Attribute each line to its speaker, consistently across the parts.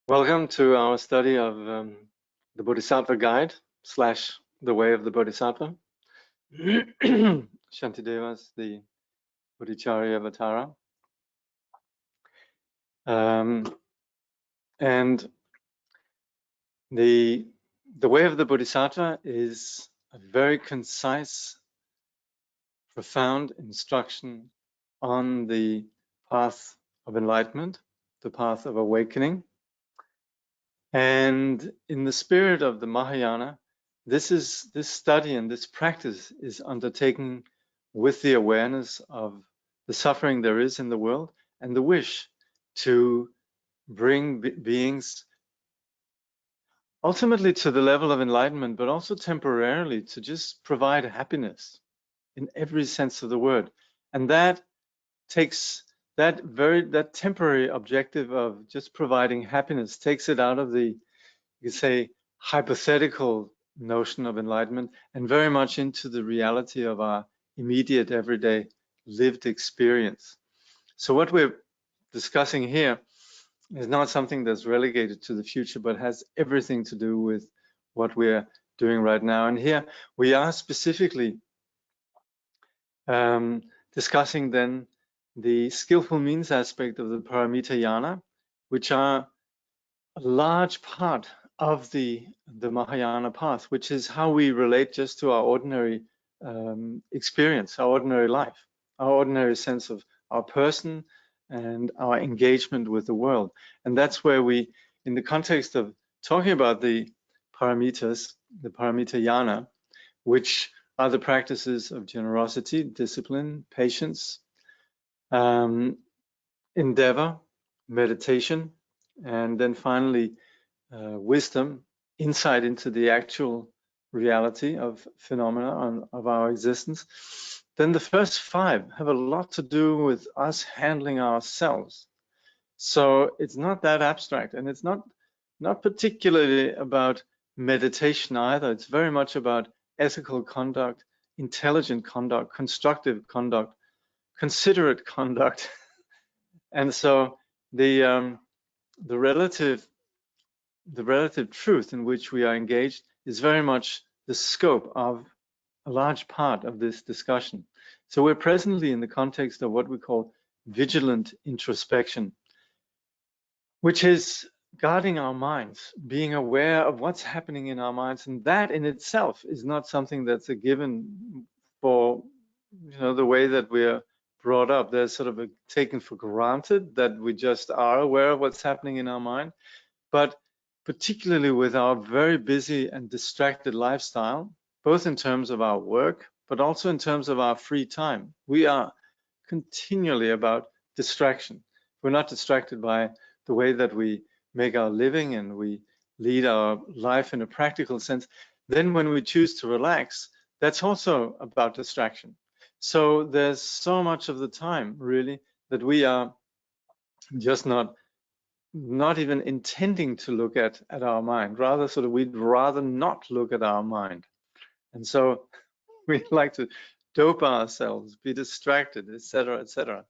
Speaker 1: Welcome to our study of the Bodhisattva Guide / the Way of the Bodhisattva. Shantidevas, the Bodhicharya Avatara. And the Way of the Bodhisattva is a very concise, profound instruction on the path of enlightenment, the path of awakening. And in the spirit of the Mahayana, this study and this practice is undertaken with the awareness of the suffering there is in the world and the wish to bring beings ultimately to the level of enlightenment, but also temporarily to just provide happiness in every sense of the word. And that takes that temporary objective of just providing happiness, takes it out of the, you could say, hypothetical notion of enlightenment and very much into the reality of our immediate everyday lived experience. So what we're discussing here is not something that's relegated to the future, but has everything to do with what we're doing right now. And here we are specifically discussing then the skillful means aspect of the Paramitayana, which are a large part of the Mahayana path, which is how we relate just to our ordinary experience, our ordinary life, our ordinary sense of our person and our engagement with the world. And that's where we, in the context of talking about the paramitas, the Paramitayana, which are the practices of generosity, discipline, patience, endeavor, meditation, and then finally wisdom, insight into the actual reality of phenomena of our existence, then the first five have a lot to do with us handling ourselves. So it's not that abstract, and it's not particularly about meditation either. It's very much about ethical conduct, intelligent conduct, constructive conduct, considerate conduct. And so the relative truth in which we are engaged is very much the scope of a large part of this discussion. So we're presently in the context of what we call vigilant introspection, which is guarding our minds, being aware of what's happening in our minds. And that in itself is not something that's a given for, the way that we're brought up. There's sort of a taken for granted that we just are aware of what's happening in our mind. But particularly with our very busy and distracted lifestyle, both in terms of our work, but also in terms of our free time, we are continually about distraction. We're not distracted by the way that we make our living and we lead our life in a practical sense. Then when we choose to relax, that's also about distraction. So there's so much of the time really that we are just not even intending to look at our mind. Rather, we'd rather not look at our mind. And so we like to dope ourselves, be distracted, etc., etc.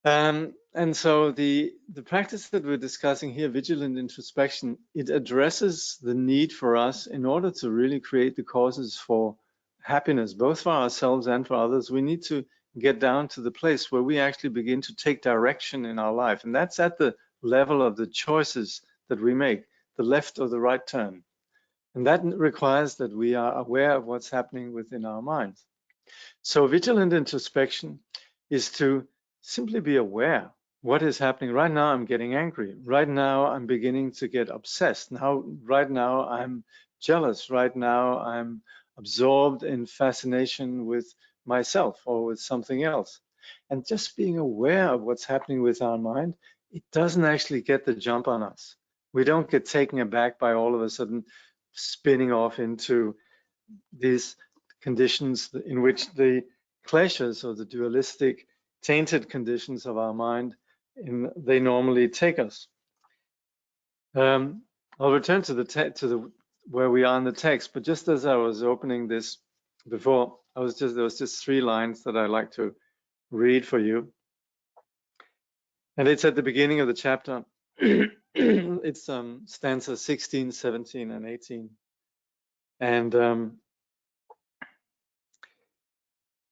Speaker 1: And so the practice that we're discussing here, vigilant introspection, it addresses the need for us, in order to really create the causes for happiness, both for ourselves and for others. We need to get down to the place where we actually begin to take direction in our life. And that's at the level of the choices that we make, the left or the right turn. And that requires that we are aware of what's happening within our minds. So vigilant introspection is to simply be aware what is happening. Right now I'm getting angry. Right now I'm beginning to get obsessed. Right now I'm jealous. Right now I'm absorbed in fascination with myself or with something else. And just being aware of what's happening with our mind, it doesn't actually get the jump on us. We don't get taken aback by all of a sudden spinning off into these conditions in which the kleshas, or the dualistic tainted conditions of our mind, they normally take us. I'll return to where we are in the text, but just as I was opening this before, there was just 3 lines that I'd like to read for you. And it's at the beginning of the chapter. It's stanza 16, 17, and 18. And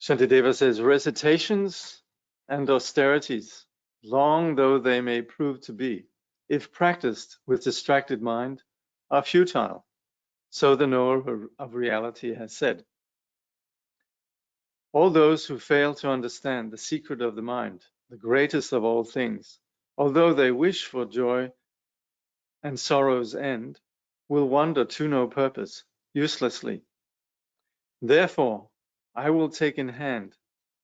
Speaker 1: Shantideva says, recitations and austerities, long though they may prove to be, if practiced with distracted mind, are futile. So the knower of reality has said. All those who fail to understand the secret of the mind, the greatest of all things, although they wish for joy and sorrow's end, will wander to no purpose, uselessly. Therefore, I will take in hand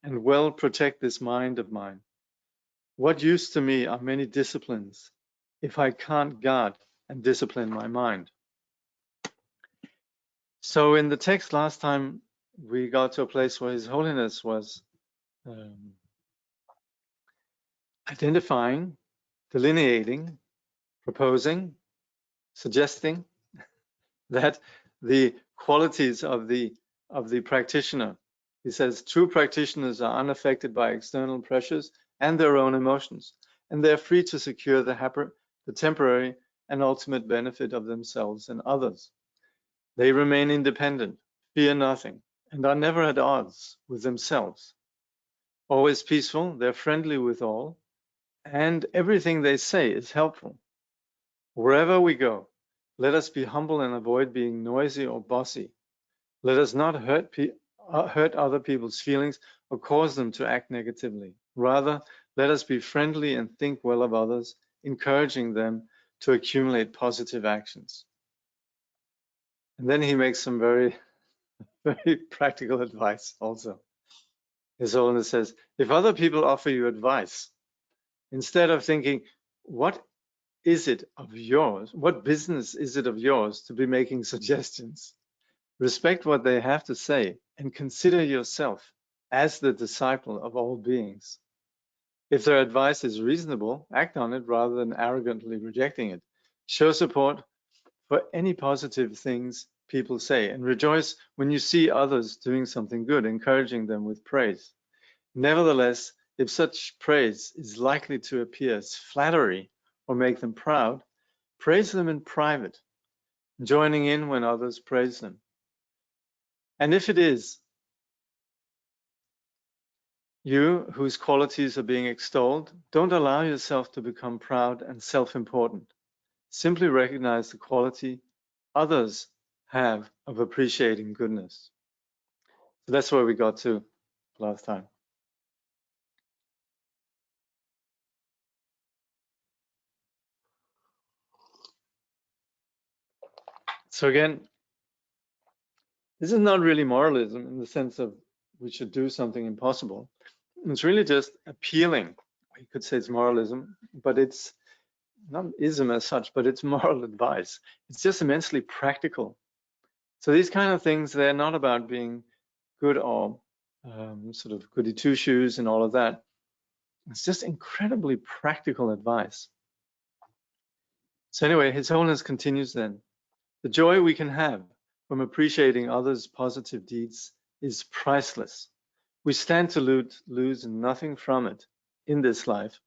Speaker 1: and well protect this mind of mine. What use to me are many disciplines if I can't guard and discipline my mind? So in the text last time, we got to a place where His Holiness was identifying, delineating, proposing, suggesting that the qualities of the practitioner. He says true practitioners are unaffected by external pressures and their own emotions, and they're free to secure the temporary and ultimate benefit of themselves and others. They remain independent, fear nothing, and are never at odds with themselves. Always peaceful, they're friendly with all, and everything they say is helpful. Wherever we go, let us be humble and avoid being noisy or bossy. Let us not hurt other people's feelings or cause them to act negatively. Rather, let us be friendly and think well of others, encouraging them to accumulate positive actions. And then he makes some very, very practical advice also. His Holiness says, if other people offer you advice, instead of thinking, what is it of yours? What business is it of yours to be making suggestions? Respect what they have to say and consider yourself as the disciple of all beings. If their advice is reasonable, act on it rather than arrogantly rejecting it. Show support for any positive things people say and rejoice when you see others doing something good, encouraging them with praise. Nevertheless, if such praise is likely to appear as flattery or make them proud, praise them in private, joining in when others praise them. And if it is you whose qualities are being extolled, don't allow yourself to become proud and self-important. Simply recognize the quality others have of appreciating goodness. So that's where we got to last time. So again, this is not really moralism in the sense of we should do something impossible. It's really just appealing. You could say it's moralism, but it's not ism as such, but it's moral advice. It's just immensely practical. So these kind of things, they're not about being good or sort of goody two-shoes and all of that. It's just incredibly practical advice. So anyway, His Holiness continues then. The joy we can have from appreciating others' positive deeds is priceless. We stand to lose nothing from it in this life,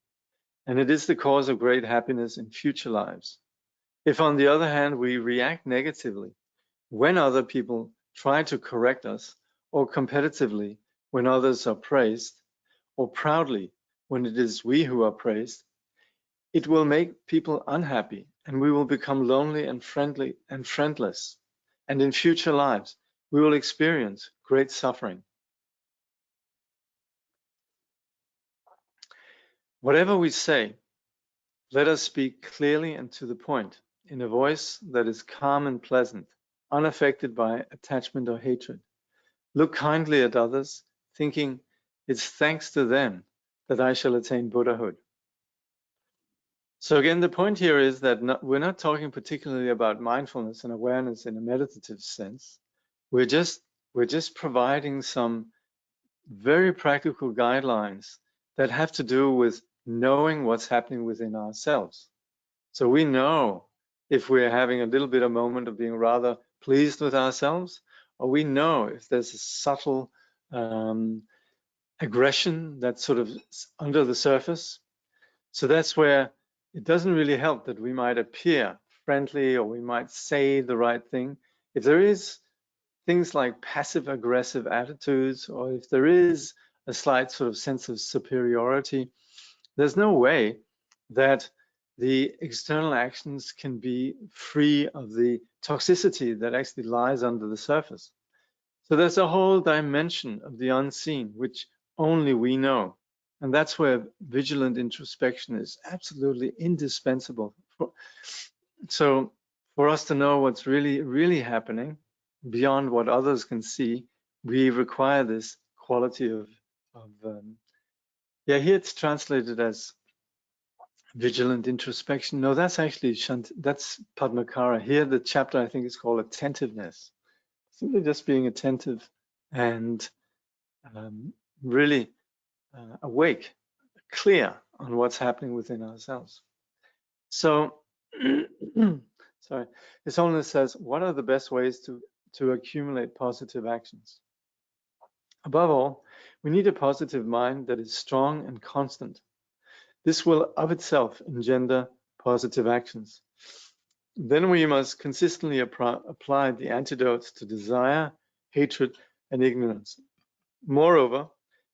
Speaker 1: and it is the cause of great happiness in future lives. If, on the other hand, we react negatively when other people try to correct us, or competitively when others are praised, or proudly when it is we who are praised, it will make people unhappy, and we will become lonely and friendless. And in future lives, we will experience great suffering. Whatever we say, let us speak clearly and to the point, in a voice that is calm and pleasant, unaffected by attachment or hatred. Look kindly at others, thinking, it's thanks to them that I shall attain Buddhahood. So again, the point here is that we're not talking particularly about mindfulness and awareness in a meditative sense. We're just providing some very practical guidelines that have to do with knowing what's happening within ourselves. So we know if we're having a little bit of moment of being rather pleased with ourselves, or we know if there's a subtle aggression that's sort of under the surface. So that's where it doesn't really help that we might appear friendly or we might say the right thing. If there is things like passive-aggressive attitudes, or if there is a slight sort of sense of superiority, there's no way that the external actions can be free of the toxicity that actually lies under the surface. So there's a whole dimension of the unseen, which only we know. And that's where vigilant introspection is absolutely indispensable. So for us to know what's really, really happening beyond what others can see, we require this quality of yeah, here it's translated as vigilant introspection. No, that's actually that's Padmakara. Here the chapter I think is called attentiveness. Simply just being attentive and really awake, clear on what's happening within ourselves. So, sorry, His Holiness says, what are the best ways to accumulate positive actions? Above all, we need a positive mind that is strong and constant. This will of itself engender positive actions. Then we must consistently apply the antidotes to desire, hatred, and ignorance. Moreover,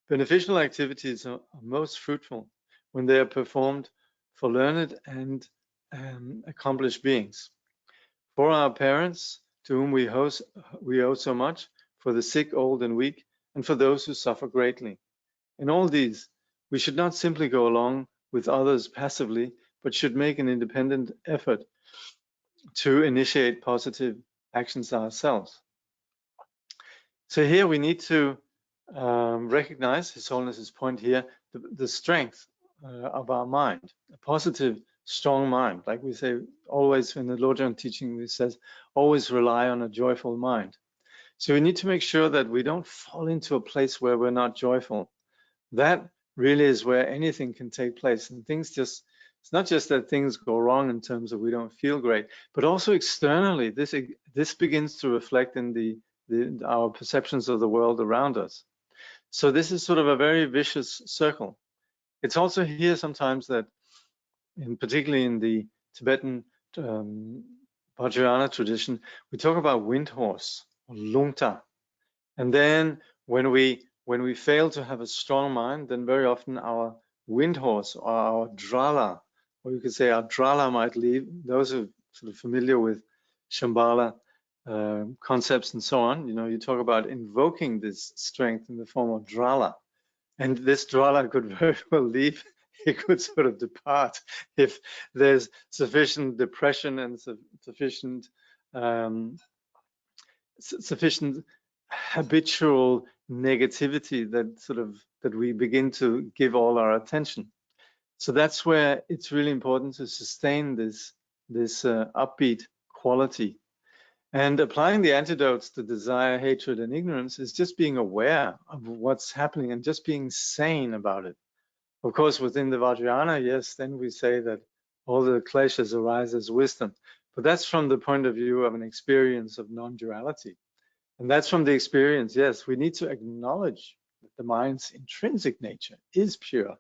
Speaker 1: beneficial activities are most fruitful when they are performed for learned and accomplished beings. For our parents, to whom we owe so much, for the sick, old, and weak, and for those who suffer greatly. In all these, we should not simply go along with others passively, but should make an independent effort to initiate positive actions ourselves. So here we need to recognize His Holiness's point here, the strength of our mind, a positive, strong mind. Like we say, always in the Lojong teaching, it says, always rely on a joyful mind. So we need to make sure that we don't fall into a place where we're not joyful. That really is where anything can take place. And things just, it's not just that things go wrong in terms of we don't feel great, but also externally, this begins to reflect in our perceptions of the world around us. So this is sort of a very vicious circle. It's also here sometimes that, particularly in the Tibetan Vajrayana tradition, we talk about wind horse, or lungta. And then when we fail to have a strong mind, then very often our wind horse or our drala, or you could say our drala might leave. Those who are sort of familiar with Shambhala concepts and so on, you talk about invoking this strength in the form of drala. And this drala could very well leave. It could sort of depart if there's sufficient depression and sufficient habitual negativity that we begin to give all our attention. So that's where it's really important to sustain this upbeat quality. And applying the antidotes to desire, hatred, and ignorance is just being aware of what's happening and just being sane about it. Of course, within the Vajrayana, yes, then we say that all the kleshas arise as wisdom. But that's from the point of view of an experience of non-duality. And that's from the experience, yes, we need to acknowledge that the mind's intrinsic nature is pure.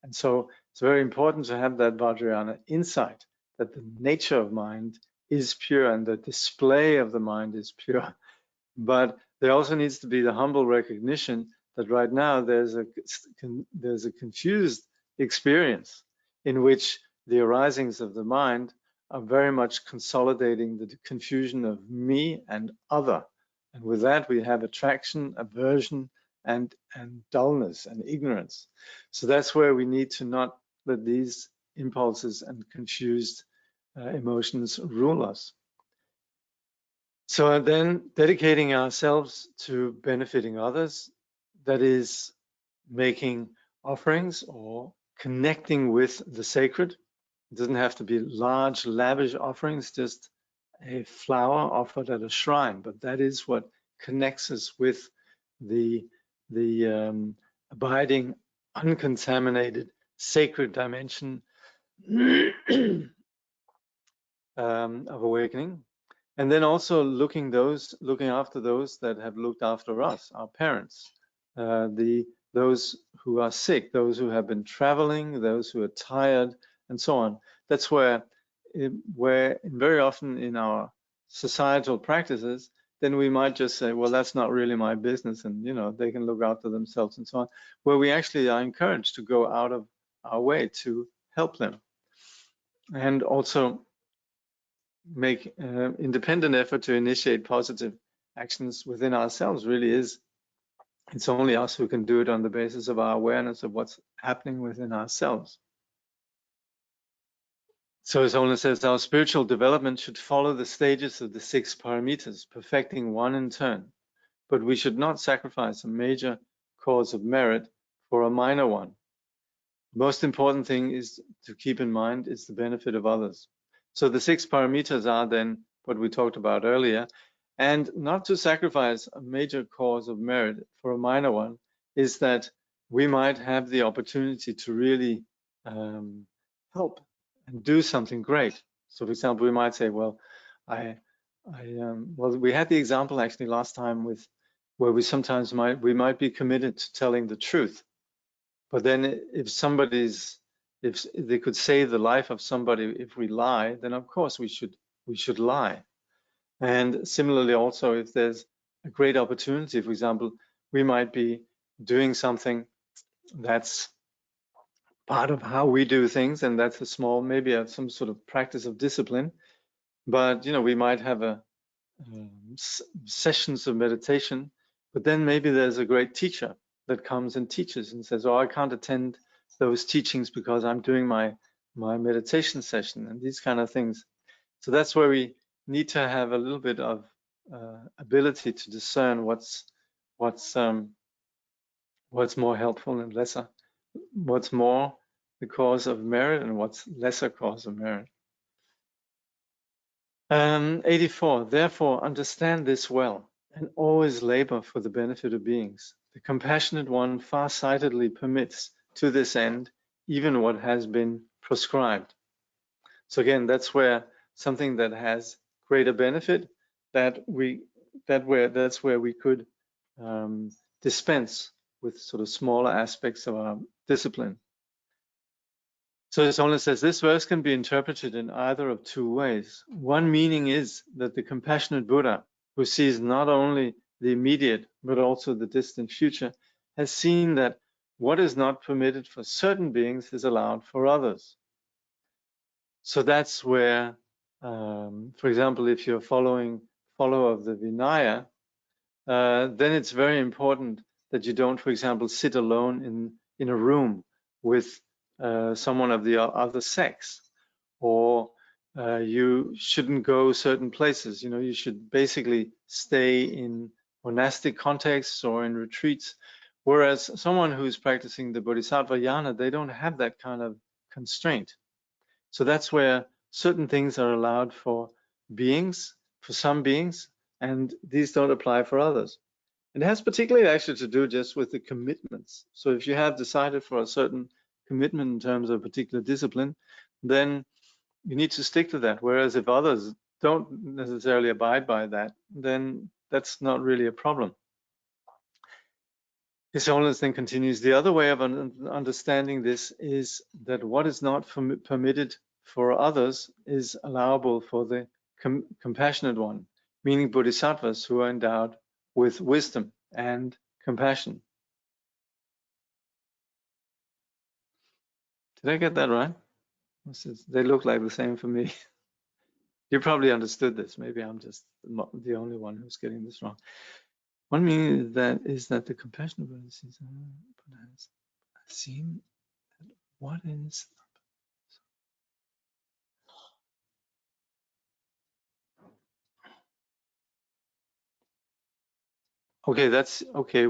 Speaker 1: And so it's very important to have that Vajrayana insight that the nature of mind is pure and the display of the mind is pure. But there also needs to be the humble recognition that right now there's a confused experience in which the arisings of the mind are very much consolidating the confusion of me and other. And with that, we have attraction, aversion, and dullness and ignorance. So that's where we need to not let these impulses and confused emotions rule us. So then dedicating ourselves to benefiting others, that is making offerings or connecting with the sacred. It doesn't have to be large, lavish offerings, just a flower offered at a shrine, but that is what connects us with the abiding, uncontaminated, sacred dimension of awakening. And then also looking after those that have looked after us, our parents, those who are sick, those who have been traveling, those who are tired, and so on. That's where very often in our societal practices, then we might just say, well, that's not really my business, and they can look out for themselves and so on, where we actually are encouraged to go out of our way to help them, and also make independent effort to initiate positive actions within ourselves. Really is, it's only us who can do it on the basis of our awareness of what's happening within ourselves. So as Ona says, our spiritual development should follow the stages of the 6 paramitas, perfecting one in turn. But we should not sacrifice a major cause of merit for a minor one. The most important thing is to keep in mind is the benefit of others. So the 6 paramitas are then what we talked about earlier, and not to sacrifice a major cause of merit for a minor one is that we might have the opportunity to really help and do something great. So for example, we might say, well, well, we had the example actually last time with where we sometimes might be committed to telling the truth. But then if they could save the life of somebody if we lie, then of course we should lie. And similarly also, if there's a great opportunity, for example, we might be doing something that's part of how we do things, and that's a small, maybe some sort of practice of discipline, but we might have sessions of meditation, but then maybe there's a great teacher that comes and teaches and says, oh, I can't attend those teachings because I'm doing my meditation session, and these kind of things. So that's where we need to have a little bit of ability to discern what's more helpful and lesser, what's more the cause of merit and what's lesser cause of merit. 84, therefore understand this well and always labor for the benefit of beings. The compassionate one far-sightedly permits to this end even what has been prescribed. So again, that's where something that has greater benefit, that's where we could dispense with sort of smaller aspects of our discipline. So as Ona says, this verse can be interpreted in either of 2 ways. One meaning is that the compassionate Buddha, who sees not only the immediate but also the distant future, has seen that what is not permitted for certain beings is allowed for others. So that's where, for example, if you're follower of the Vinaya, then it's very important that you don't, for example, sit alone in a room with someone of the other sex, or you shouldn't go certain places. You should basically stay in monastic contexts or in retreats. Whereas someone who's practicing the Bodhisattva jnana, they don't have that kind of constraint. So that's where certain things are allowed for some beings, and these don't apply for others. And it has particularly actually to do just with the commitments. So if you have decided for a certain commitment in terms of a particular discipline, then you need to stick to that. Whereas if others don't necessarily abide by that, then that's not really a problem. His Holiness then continues, the other way of understanding this is that what is not permitted for others is allowable for the compassionate one, meaning bodhisattvas who are endowed with wisdom and compassion. Did I get that right? They look like the same for me. You probably understood this. Maybe I'm just not the only one who's getting this wrong. One meaning is that the compassionate Buddha has seen what is. Okay, that's okay.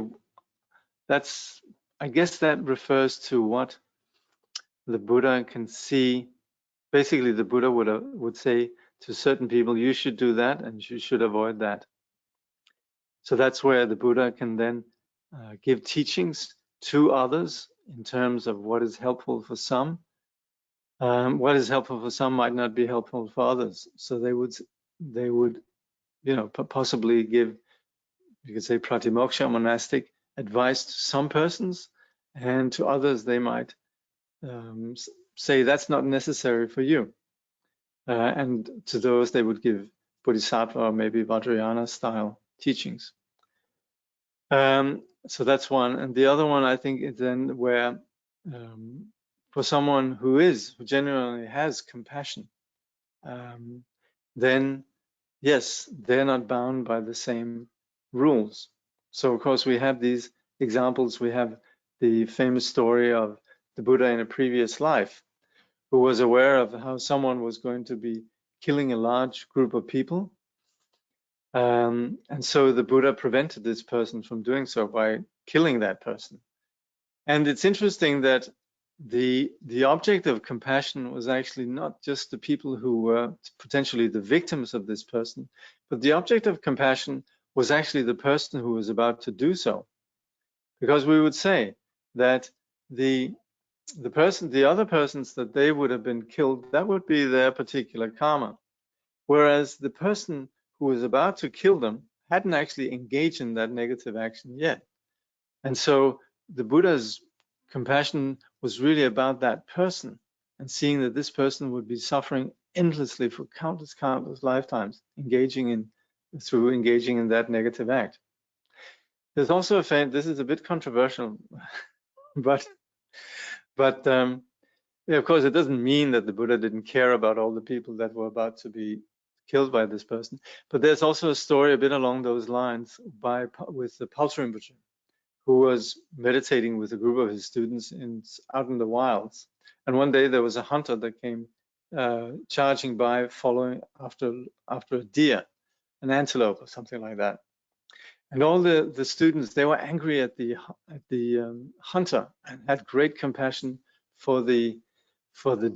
Speaker 1: I guess that refers to what the Buddha can see. Basically, the Buddha would say to certain people, you should do that and you should avoid that. So that's where the Buddha can then give teachings to others in terms of what is helpful for some. What is helpful for some might not be helpful for others. So they would, possibly give, you could say, pratimoksha, monastic advice to some persons, and to others they might say that's not necessary for you. And to those, they would give Bodhisattva or maybe Vajrayana style teachings. So that's one. And the other one, I think, is then where for someone who genuinely has compassion, then yes, they're not bound by the same rules. So of course we have these examples. We have the famous story of the Buddha in a previous life, who was aware of how someone was going to be killing a large group of people. And so the Buddha prevented this person from doing so by killing that person. And it's interesting that the object of compassion was actually not just the people who were potentially the victims of this person, but the object of compassion was actually the person who was about to do so. Because we would say that the other persons that they would have been killed, that would be their particular karma. Whereas the person who was about to kill them hadn't actually engaged in that negative action yet. And so the Buddha's compassion was really about that person, and seeing that this person would be suffering endlessly for countless lifetimes, engaging in that negative act. There's also this is a bit controversial, but yeah, of course, it doesn't mean that the Buddha didn't care about all the people that were about to be killed by this person. But there's also a story a bit along those lines with the Paltry Rinpoche, who was meditating with a group of his students out in the wilds. And one day there was a hunter that came charging by, following after a deer, an antelope or something like that. And all the students, they were angry at the hunter and had great compassion for the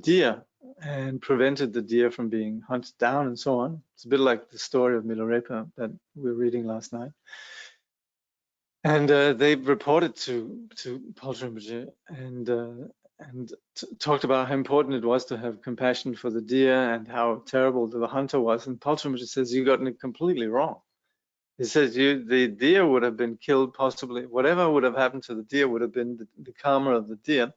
Speaker 1: deer, and prevented the deer from being hunted down and so on. It's a bit like the story of Milarepa that we were reading last night. And they reported to Paltry Rinpoche and talked about how important it was to have compassion for the deer and how terrible the hunter was. And Paltry Rinpoche says, you got it completely wrong. He says the deer would have been killed, possibly. Whatever would have happened to the deer would have been the karma of the deer.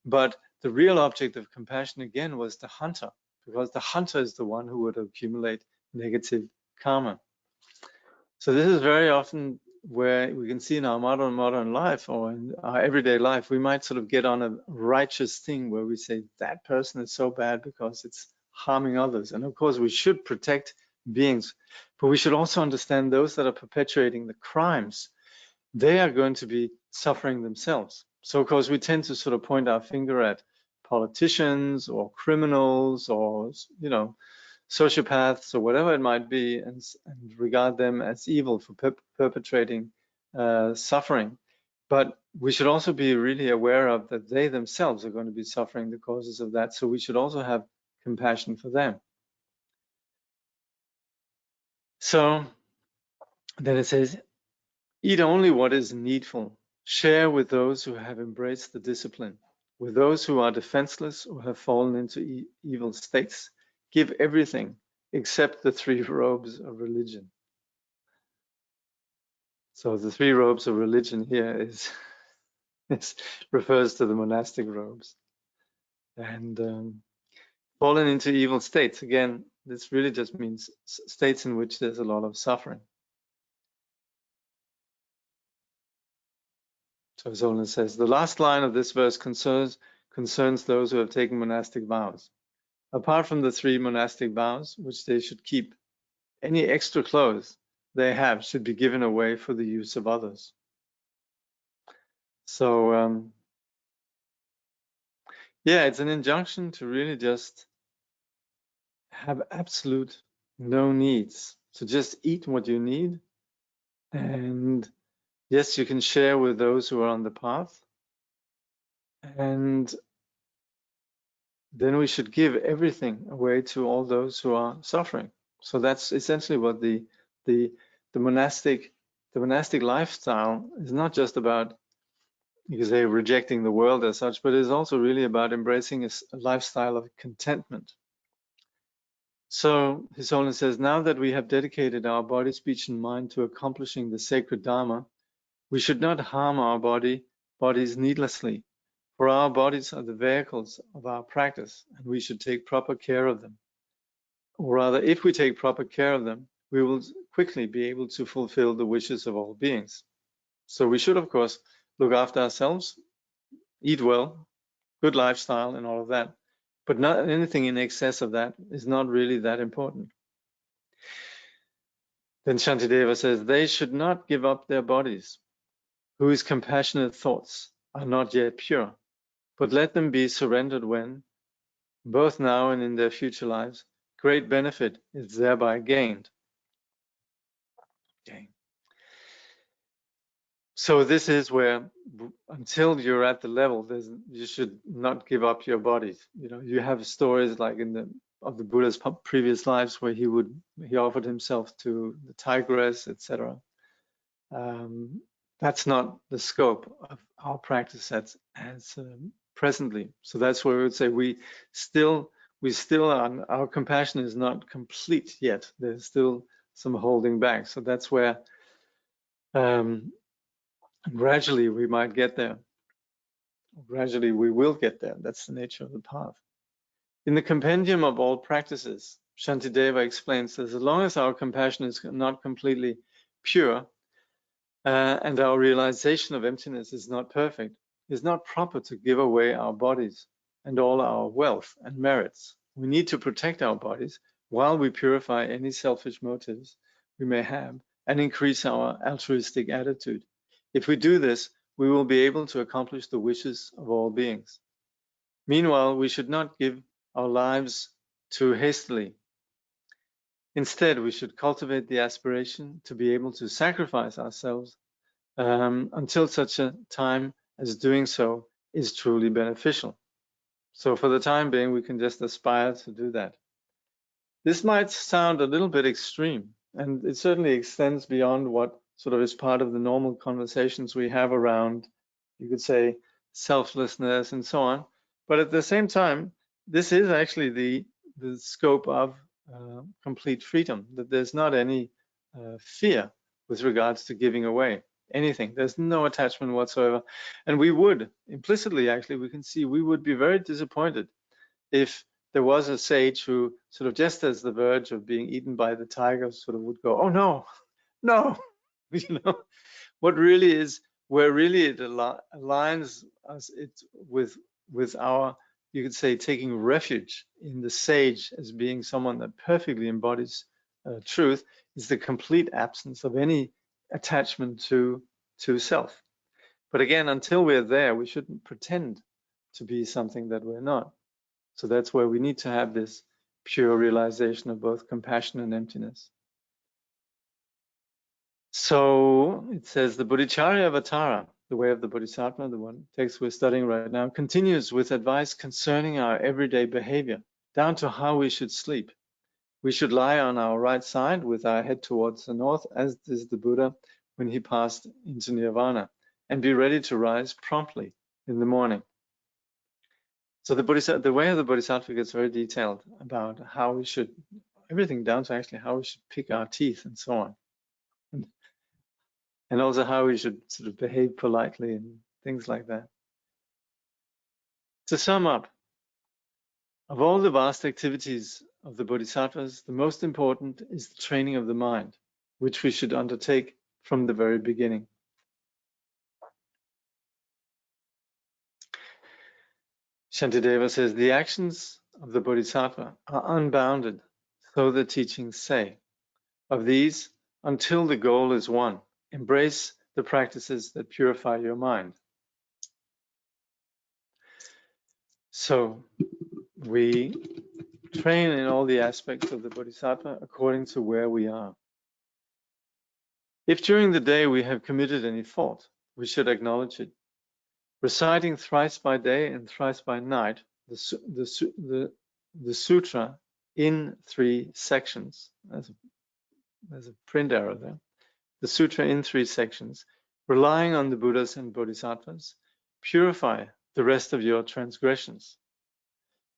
Speaker 1: But the real object of compassion, again, was the hunter, because the hunter is the one who would accumulate negative karma. So this is very often where we can see in our modern life, or in our everyday life, we might sort of get on a righteous thing where we say that person is so bad because it's harming others. And of course, we should protect beings, but we should also understand those that are perpetuating the crimes, they are going to be suffering themselves. So of course, we tend to sort of point our finger at politicians or criminals or, sociopaths or whatever it might be, and regard them as evil for perpetrating suffering. But we should also be really aware of that they themselves are going to be suffering the causes of that. So we should also have compassion for them. So then it says, eat only what is needful. Share with those who have embraced the discipline. With those who are defenseless or have fallen into evil states, give everything except the 3 robes of religion. So the 3 robes of religion here refers to the monastic robes. And fallen into evil states, again, this really just means states in which there's a lot of suffering. So His Holiness says, the last line of this verse concerns those who have taken monastic vows. Apart from the 3 monastic vows, which they should keep, any extra clothes they have should be given away for the use of others. So, yeah, it's an injunction to really just have absolute no needs. So just eat what you need. And yes, you can share with those who are on the path. And then we should give everything away to all those who are suffering. So that's essentially what the monastic lifestyle is, not just about, you could say, rejecting the world as such, but it's also really about embracing a lifestyle of contentment. So His Holiness says, now that we have dedicated our body, speech, and mind to accomplishing the sacred Dharma, we should not harm our bodies needlessly, For our bodies are the vehicles of our practice, and we should take proper care of them. Or rather, if we take proper care of them, we will quickly be able to fulfill the wishes of all beings. So we should, of course, look after ourselves, eat well, good lifestyle, and all of that. But not anything in excess of that is not really that important. Then Shantideva says, they should not give up their bodies, whose compassionate thoughts are not yet pure, but let them be surrendered when, both now and in their future lives, great benefit is thereby gained. Okay. So this is where, until you're at the level, you should not give up your bodies. You know, you have stories like of the Buddha's previous lives where he offered himself to the tigress, etc. That's not the scope of our practice as presently. So that's where we would say we still are, our compassion is not complete yet. There's still some holding back. So that's where gradually we might get there. Gradually we will get there. That's the nature of the path. In the compendium of all practices, Shantideva explains that as long as our compassion is not completely pure, and our realization of emptiness is not perfect, it's not proper to give away our bodies and all our wealth and merits. We need to protect our bodies while we purify any selfish motives we may have and increase our altruistic attitude. If we do this, we will be able to accomplish the wishes of all beings. Meanwhile, we should not give our lives too hastily. Instead, we should cultivate the aspiration to be able to sacrifice ourselves until such a time as doing so is truly beneficial. So for the time being, we can just aspire to do that. This might sound a little bit extreme, and it certainly extends beyond what sort of is part of the normal conversations we have around, you could say, selflessness and so on. But at the same time, this is actually the scope of complete freedom, that there's not any fear with regards to giving away anything. There's no attachment whatsoever. And we would, implicitly actually, we can see we would be very disappointed if there was a sage who sort of just as the verge of being eaten by the tiger sort of would go, oh no, no, you know, what really is, where really it aligns us with our, you could say, taking refuge in the sage as being someone that perfectly embodies truth, is the complete absence of any attachment to self. But again, until we're there, we shouldn't pretend to be something that we're not. So that's where we need to have this pure realization of both compassion and emptiness. So it says the Bodhicharya Avatara, the way of the Bodhisattva, the one text we're studying right now, continues with advice concerning our everyday behavior, down to how we should sleep. We should lie on our right side with our head towards the north, as did the Buddha when he passed into nirvana, and be ready to rise promptly in the morning. So the way of the Bodhisattva gets very detailed about how we should, everything down to actually how we should pick our teeth and so on. And also how we should sort of behave politely and things like that. To sum up, of all the vast activities of the Bodhisattvas, the most important is the training of the mind, which we should undertake from the very beginning. Shantideva says, the actions of the Bodhisattva are unbounded, so the teachings say. Of these, until the goal is won, embrace the practices that purify your mind. So we train in all the aspects of the Bodhisattva according to where we are. If during the day we have committed any fault, we should acknowledge it. Reciting thrice by day and thrice by night the sutra in 3 sections. There's a print error there. The sutra in 3 sections, relying on the Buddhas and Bodhisattvas, purify the rest of your transgressions.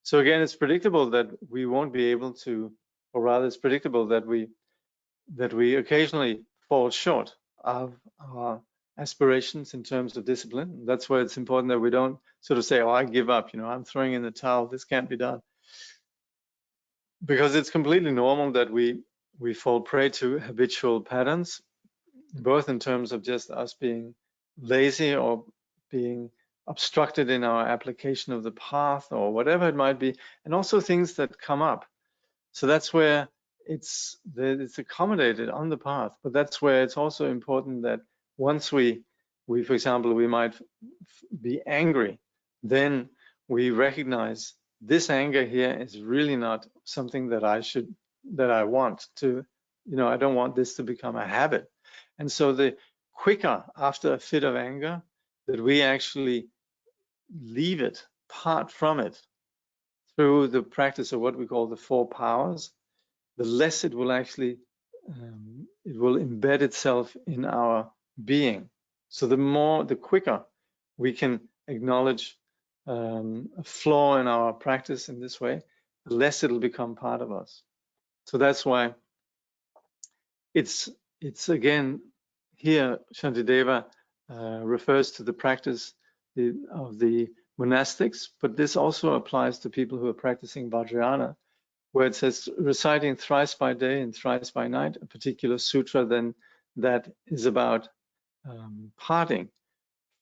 Speaker 1: So again, it's predictable that we won't be able to, or rather it's predictable that we occasionally fall short of our aspirations in terms of discipline. That's why it's important that we don't sort of say, oh, I give up, I'm throwing in the towel, this can't be done. Because it's completely normal that we fall prey to habitual patterns, both in terms of just us being lazy or being obstructed in our application of the path or whatever it might be, and also things that come up. So that's where it's accommodated on the path, but that's where it's also important that once we for example, we might be angry, then we recognize this anger here is really not something that I want to, I don't want this to become a habit. And so the quicker after a fit of anger that we actually leave it, part from it, through the practice of what we call the 4 powers, the less it will actually, it will embed itself in our being. So the quicker we can acknowledge a flaw in our practice in this way, the less it'll become part of us. So that's why it's again, here Shantideva refers to the practice of the monastics, but this also applies to people who are practicing Vajrayana, where it says reciting thrice by day and thrice by night, a particular sutra then that is about parting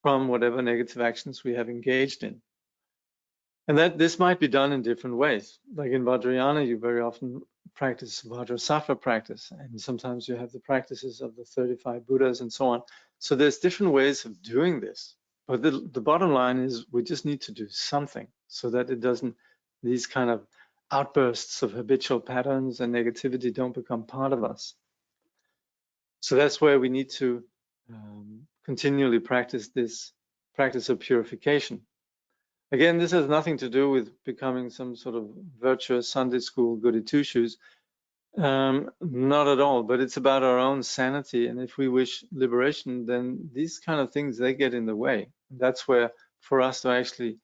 Speaker 1: from whatever negative actions we have engaged in. And that this might be done in different ways. Like in Vajrayana, you very often practice Vajrasattva practice, and sometimes you have the practices of the 35 Buddhas and so on. So there's different ways of doing this. But the bottom line is we just need to do something so that it doesn't, these kind of outbursts of habitual patterns and negativity don't become part of us. So that's where we need to continually practice this practice of purification. Again, this has nothing to do with becoming some sort of virtuous Sunday school goody two-shoes. Not at all, but it's about our own sanity. And if we wish liberation, then these kind of things, they get in the way. That's where for us to actually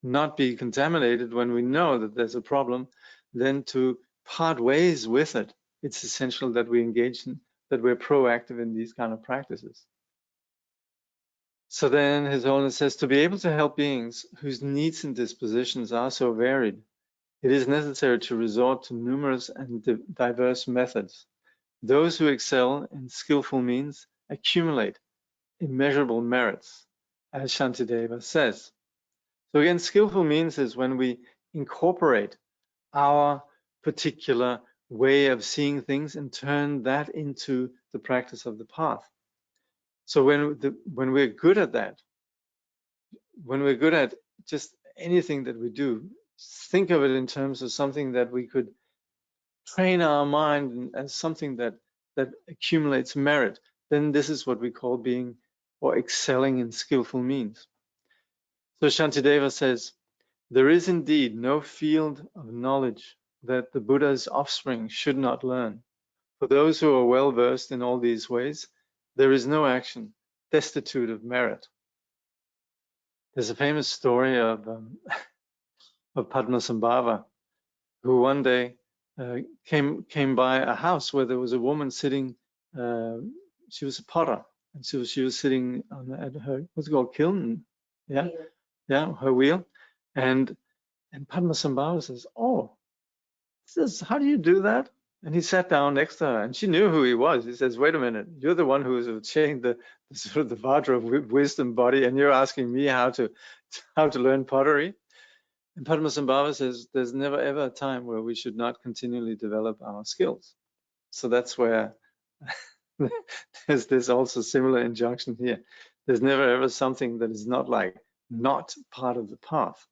Speaker 1: not be contaminated when we know that there's a problem, then to part ways with it. It's essential that we engage in, that we're proactive in these kind of practices. So then His Holiness says, to be able to help beings whose needs and dispositions are so varied, it is necessary to resort to numerous and diverse methods. Those who excel in skillful means accumulate immeasurable merits, as Shantideva says. So again, skillful means is when we incorporate our particular way of seeing things and turn that into the practice of the path. So when we're good at that, when we're good at just anything that we do, think of it in terms of something that we could train our mind as something that accumulates merit, then this is what we call being or excelling in skillful means. So Shantideva says, there is indeed no field of knowledge that the Buddha's offspring should not learn. For those who are well versed in all these ways, there is no action destitute of merit. There's a famous story of Padmasambhava, who one day came by a house where there was a woman sitting. She was a potter, and so she was sitting at her, what's it called, kiln? Yeah, her wheel. And Padmasambhava says, "Oh, how do you do that?" And he sat down next to her, and she knew who he was. He says, "Wait a minute, you're the one who has chained the sort of the Vajra of wisdom body, and you're asking me how to learn pottery?" And Padmasambhava says, "There's never ever a time where we should not continually develop our skills." So that's where there's this also similar injunction here. There's never ever something that is not part of the path.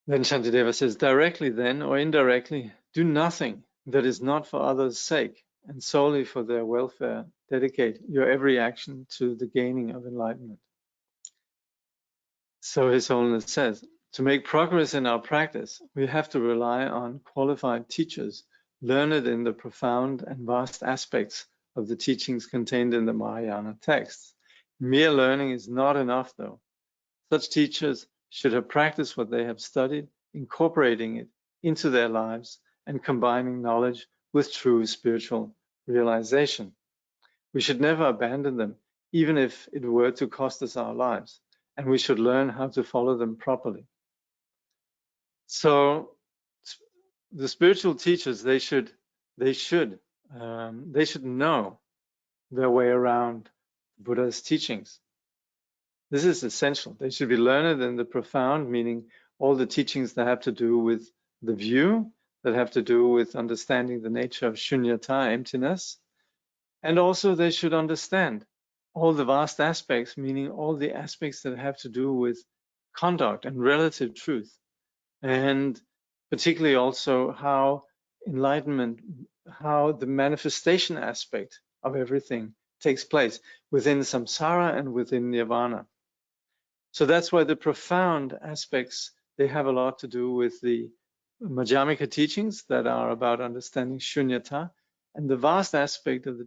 Speaker 1: Then Shantideva says, directly then or indirectly, do nothing that is not for others' sake and solely for their welfare. Dedicate your every action to the gaining of enlightenment. So His Holiness says, to make progress in our practice, we have to rely on qualified teachers, learned in the profound and vast aspects of the teachings contained in the Mahayana texts. Mere learning is not enough, though. Such teachers should have practiced what they have studied, incorporating it into their lives and combining knowledge with true spiritual realization. We should never abandon them, even if it were to cost us our lives. And we should learn how to follow them properly. So the spiritual teachers, they should know their way around Buddha's teachings. This is essential. They should be learned in the profound, meaning all the teachings that have to do with the view, that have to do with understanding the nature of shunyata, emptiness. And also they should understand all the vast aspects, meaning all the aspects that have to do with conduct and relative truth. And particularly also how enlightenment, how the manifestation aspect of everything takes place within samsara and within nirvana. So that's why the profound aspects, they have a lot to do with the Madhyamika teachings that are about understanding shunyata, and the vast aspect of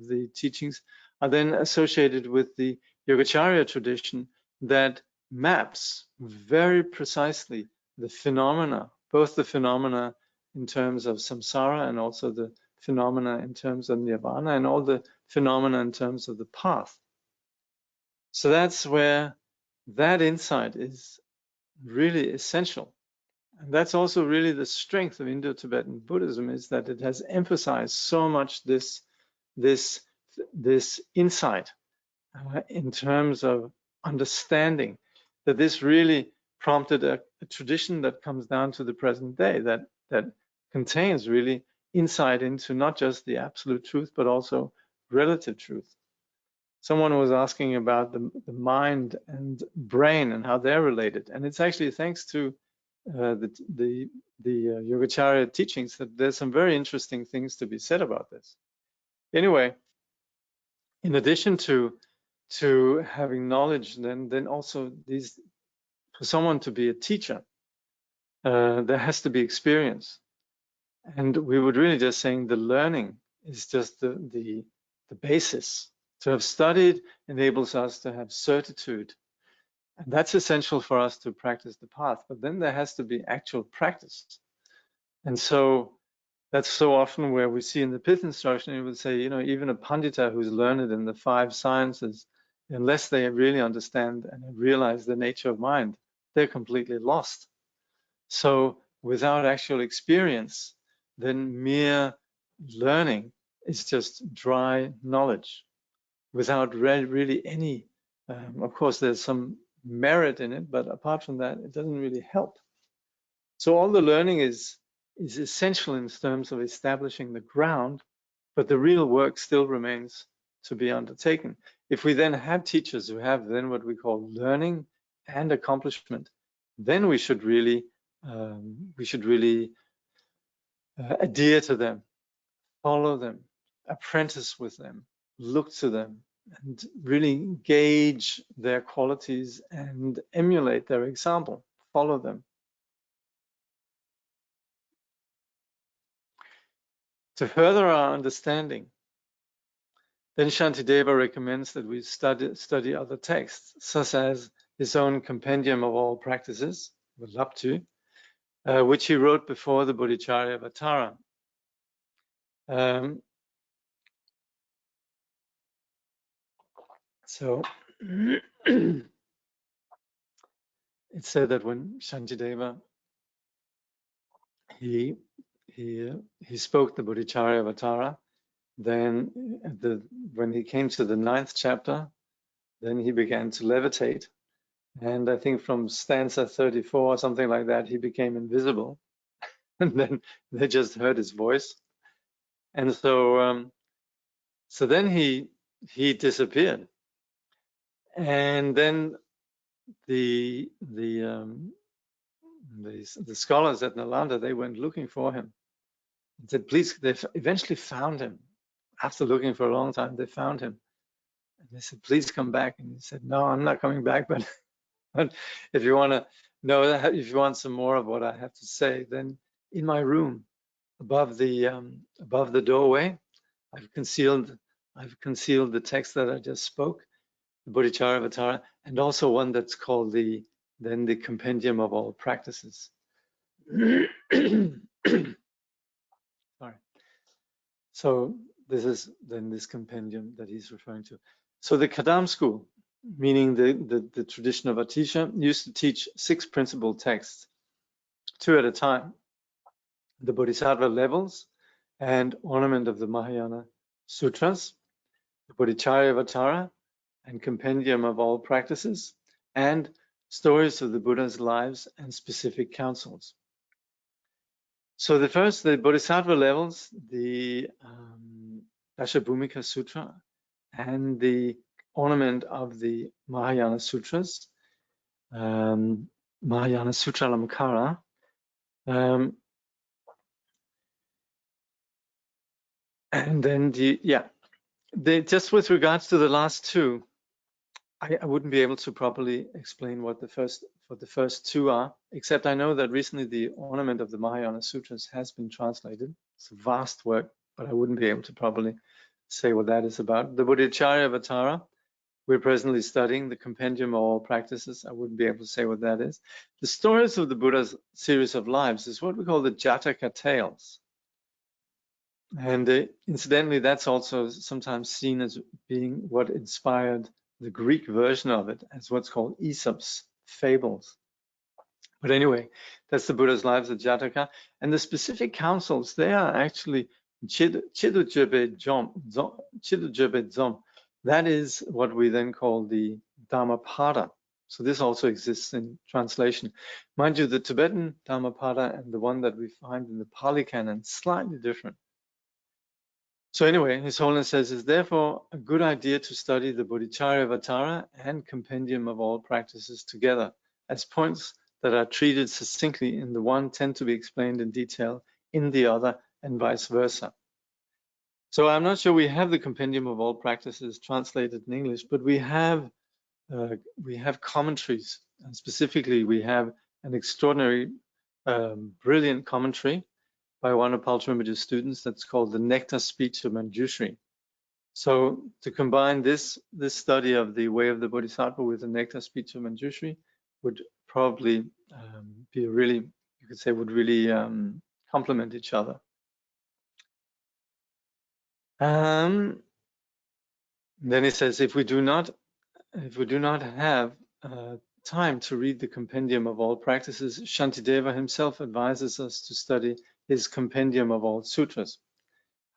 Speaker 1: the teachings are then associated with the Yogacarya tradition that maps very precisely the phenomena, both the phenomena in terms of samsara and also the phenomena in terms of nirvana and all the phenomena in terms of the path. So that's where that insight is really essential. And that's also really the strength of Indo-Tibetan Buddhism, is that it has emphasized so much this insight in terms of understanding, that this really prompted a tradition that comes down to the present day, that contains really insight into not just the absolute truth, but also relative truth. Someone was asking about the mind and brain and how they're related, and it's actually thanks to the Yogacarya teachings that there's some very interesting things to be said about this. Anyway, in addition to having knowledge, then also for someone to be a teacher, there has to be experience, and we would really just saying the learning is just the basis. To have studied enables us to have certitude, and that's essential for us to practice the path. But then there has to be actual practice, and so that's so often where we see in the Pith instruction, it would say, even a Pandita who's learned in the 5 sciences, unless they really understand and realize the nature of mind, they're completely lost. So without actual experience, then mere learning is just dry knowledge without really any, of course, there's some merit in it, but apart from that, it doesn't really help. So all the learning is essential in terms of establishing the ground, but the real work still remains to be undertaken. If we then have teachers who have then what we call learning and accomplishment, then we should really adhere to them, follow them, apprentice with them, look to them, and really gauge their qualities and emulate their example, follow them. To further our understanding, then Shantideva recommends that we study other texts, such as his own Compendium of All Practices, Vallabhti, which he wrote before the Bodhicharya Avatara. So it said that when Shantideva he spoke the Bodhicharya Avatara, then when he came to the 9th chapter, then he began to levitate. And I think from stanza 34 or something like that, he became invisible. And then they just heard his voice. And so then he disappeared. And then the scholars at Nalanda, they went looking for him. And said, please, they eventually found him. After looking for a long time, they found him. And they said, please come back. And he said, no, I'm not coming back. But if you want to know, if you want some more of what I have to say, then in my room, above the doorway, I've concealed the text that I just spoke, the Bodhicharya Avatara, and also one that's called the Compendium of All Practices. Sorry. So this is then this compendium that he's referring to. So the Kadam school, meaning the tradition of Atisha, used to teach 6 principal texts, 2 at a time: the Bodhisattva levels and ornament of the Mahayana sutras, the Bodhicharyavatara and compendium of all practices, and stories of the Buddha's lives and specific counsels. So the first, the Bodhisattva levels, the Dashabhumika Sutra, and the ornament of the Mahayana sutras, Mahayana Sutra Lamkara. And then just with regards to the last 2, I wouldn't be able to properly explain what the first 2 are, except I know that recently the ornament of the Mahayana Sutras has been translated. It's a vast work, but I wouldn't be able to properly say what that is about. The Bodhicharyavatara, we're presently studying the compendium of all practices. I wouldn't be able to say what that is. The stories of the Buddha's series of lives is what we call the Jataka tales. And incidentally, that's also sometimes seen as being what inspired the Greek version of it, as what's called Aesop's fables. But anyway, that's the Buddha's lives, the Jataka. And the specific counsels, they are actually Chidujebe Dzom. That is what we then call the Dhammapada. So this also exists in translation. Mind you, the Tibetan Dhammapada and the one that we find in the Pali Canon, slightly different. So anyway, His Holiness says, it's therefore a good idea to study the Bodhicharyavatara and compendium of all practices together, as points that are treated succinctly in the one tend to be explained in detail in the other, and vice versa. So I'm not sure we have the compendium of all practices translated in English, but we have commentaries, and specifically we have an extraordinary, brilliant commentary by one of Paul Trimbage's students that's called the Nectar Speech of Manjushri. So to combine this study of the Way of the Bodhisattva with the Nectar Speech of Manjushri would probably be really, you could say, would really complement each other. Then he says, if we do not have time to read the compendium of all practices, Shantideva himself advises us to study his compendium of all sutras.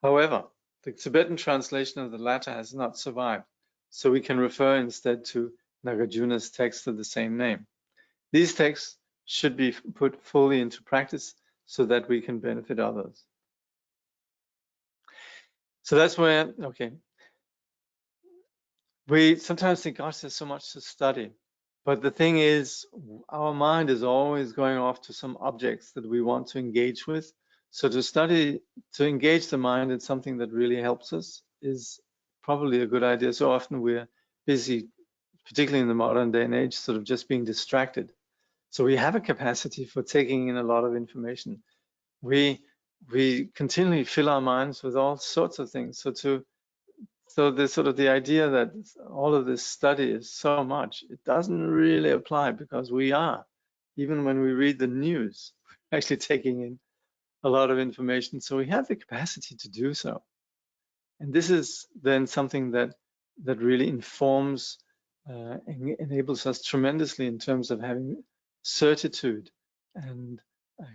Speaker 1: However, the Tibetan translation of the latter has not survived, so we can refer instead to Nagarjuna's text of the same name. These texts should be put fully into practice so that we can benefit others. So that's where, okay, we sometimes think, gosh, there's so much to study. But the thing is, our mind is always going off to some objects that we want to engage with. So to engage the mind in something that really helps us is probably a good idea. So often we're busy, particularly in the modern day and age, sort of just being distracted. So we have a capacity for taking in a lot of information. We continually fill our minds with all sorts of things. So the sort of the idea that all of this study is so much, it doesn't really apply, because we are, even when we read the news, we're actually taking in a lot of information. So we have the capacity to do so. And this is then something that really informs and enables us tremendously in terms of having certitude and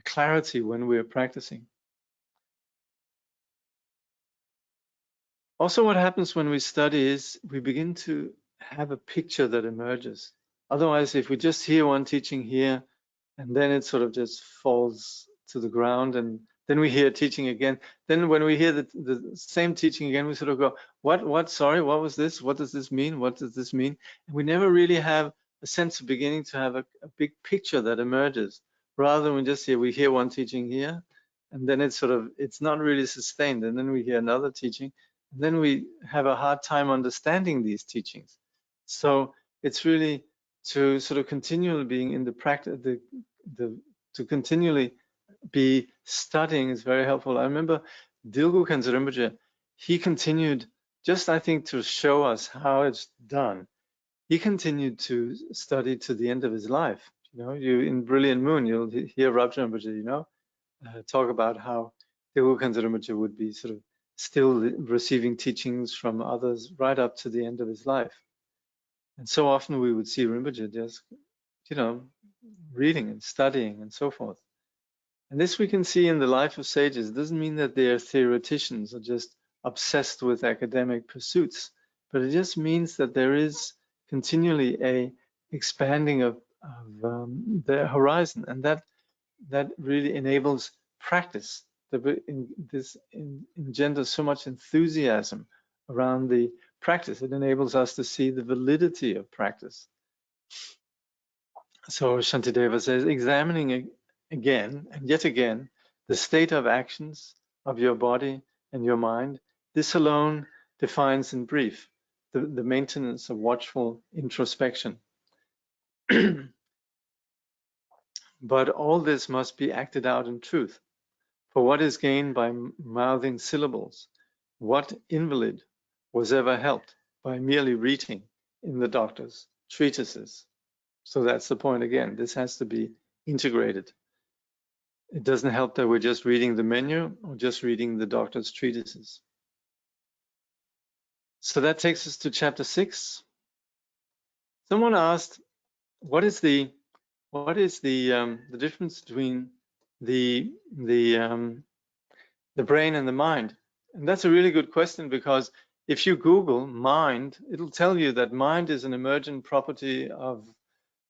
Speaker 1: clarity when we're practicing. Also, what happens when we study is we begin to have a picture that emerges. Otherwise, if we just hear one teaching here, and then it sort of just falls to the ground, and then we hear teaching again. Then when we hear the same teaching again, we sort of go, what, sorry, what was this? What does this mean? What does this mean? And we never really have a sense of beginning to have a big picture that emerges, rather than we hear one teaching here, and then it's not really sustained. And then we hear another teaching, and then we have a hard time understanding these teachings. So it's really to sort of continually being in the practice, to continually be studying is very helpful. I remember Dilgo Khyentse Rinpoche, he continued, just I think to show us how it's done, he continued to study to the end of his life. You know, in Brilliant Moon, you'll hear Rabja Rinpoche, talk about how Dilgo Khyentse Rinpoche would be sort of still receiving teachings from others right up to the end of his life. And so often we would see Rinpoche just, reading and studying and so forth. And this we can see in the life of sages. It doesn't mean that they are theoreticians or just obsessed with academic pursuits, but it just means that there is continually a expanding of their horizon, and that really enables practice. This engenders so much enthusiasm around the practice. It enables us to see the validity of practice. So Shantideva says, examining again and yet again the state of actions of your body and your mind, this alone defines in brief the maintenance of watchful introspection. But all this must be acted out in truth. For what is gained by mouthing syllables? What invalid was ever helped by merely reading in the doctor's treatises? So that's the point again. This has to be integrated. It doesn't help that we're just reading the menu or just reading the doctor's treatises. So that takes us to chapter 6. Someone asked, what is the difference between the brain and the mind? And that's a really good question, because if you Google mind, it'll tell you that mind is an emergent property of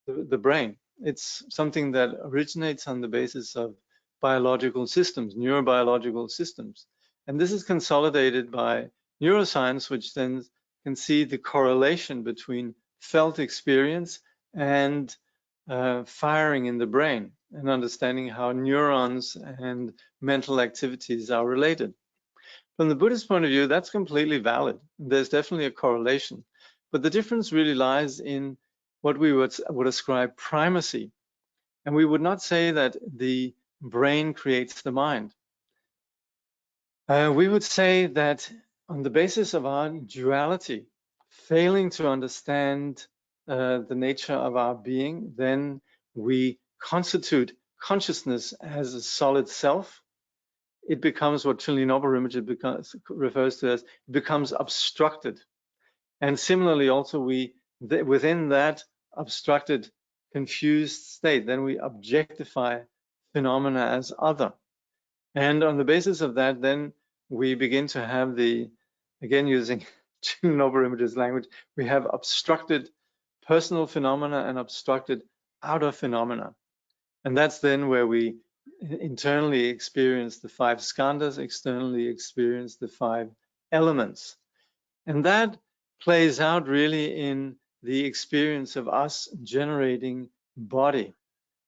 Speaker 1: the brain. It's something that originates on the basis of biological systems, neurobiological systems. And this is consolidated by neuroscience, which then can see the correlation between felt experience and firing in the brain, and understanding how neurons and mental activities are related. From the Buddhist point of view, that's completely valid. There's definitely a correlation. But the difference really lies in what we would ascribe primacy. And we would not say that the brain creates the mind. We would say that on the basis of our duality, failing to understand the nature of our being, then we constitute consciousness as a solid self. It becomes what Chögyam Rinpoche refers to as, it becomes obstructed. And similarly, also within that obstructed, confused state, then we objectify phenomena as other. And on the basis of that, then we begin to have again using Chögyam Rinpoche's language, we have obstructed personal phenomena and obstructed outer phenomena. And that's then where we internally experience the 5 skandhas, externally experience the 5 elements. And that plays out really in the experience of us generating body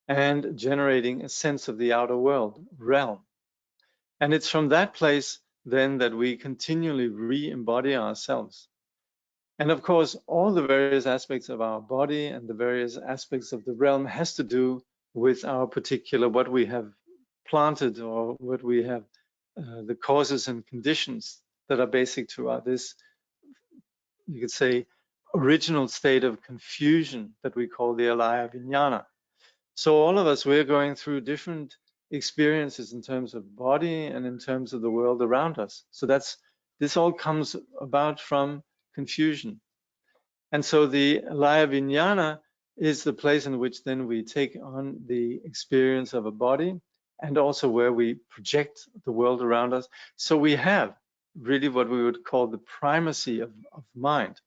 Speaker 1: and generating a sense of the outer world, realm. And it's from that place then that we continually re-embody ourselves. And of course, all the various aspects of our body and the various aspects of the realm has to do with our particular, what we have planted, or what we have, the causes and conditions that are basic to this, you could say, original state of confusion that we call the alaya vijnana. So all of us, we're going through different experiences in terms of body and in terms of the world around us. So this all comes about from confusion. And so the alaya vijnana is the place in which then we take on the experience of a body, and also where we project the world around us. So we have really what we would call the primacy of mind.